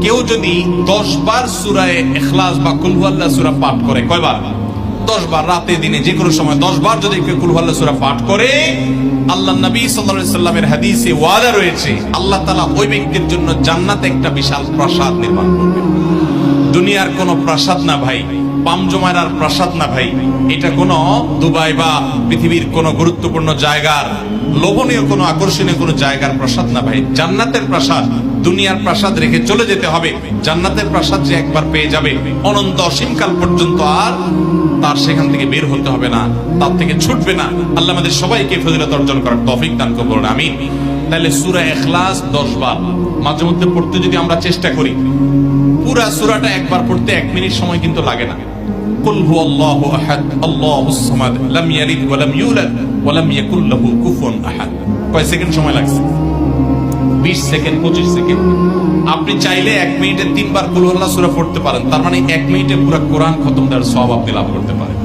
কেউ যদি 10 বার সূরা ইখলাস বা কুল হুয়াল্লাহ সূরা পাঠ করে, কয়বার? 10 বার, রাতে দিনে যে কোনো সময় 10 বার যদি কেউ কুল হুয়াল্লাহ সূরা পাঠ করে, আল্লাহর নবী সাল্লাল্লাহু আলাইহি সাল্লামের হাদিসে ওয়াদা রয়েছে, আল্লাহ তাআলা ওই ব্যক্তির জন্য জান্নাতে একটা বিশাল প্রাসাদ নির্মাণ করবেন। দুনিয়ার কোন প্রাসাদ না ভাই, পামজমায়রার প্রাসাদ না ভাই, এটা কোন দুবাই বা পৃথিবীর কোন গুরুত্বপূর্ণ জায়গার লোভনীয় কোন আকর্ষণীয় কোন জায়গার প্রাসাদ না ভাই, জান্নাতের প্রাসাদ। দুনিয়ার প্রাসাদ রেখে চলে যেতে হবে, জান্নাতের প্রাসাদ যে একবার পেয়ে যাবে অনন্ত অসীমকাল পর্যন্ত আর তার সেখান থেকে বের হতে হবে না, তার থেকে ছুটবে না। আল্লাহ আমাদের সবাইকে ফজিলত অর্জন করার তৌফিক দান করুন, আমিন। তাহলে সূরা ইখলাস 10 বার মাঝে মধ্যে পড়তে যদি আমরা চেষ্টা করি, পুরা সূরাটা একবার পড়তে 1 মিনিট সময় কিন্তু লাগে না। কুল হুয়াল্লাহু আহাদ আল্লাহুস সামাদ লাম ইয়ালিদ ওয়া লাম ইউলাদ ওয়া লাম ইয়াকুল লাহু কুফুয়ান আহাদ। কয় সেকেন্ড সময় লাগছে? 20 সেকেন্ড, 25 সেকেন্ড। আপনি চাইলে 1 মিনিটে 3 বার কুল হুয়াল্লাহ সূরা পড়তে পারেন, তার মানে 1 মিনিটে পুরো কোরআন খতম দেওয়ার সওয়াব আপনি লাভ করতে পারেন।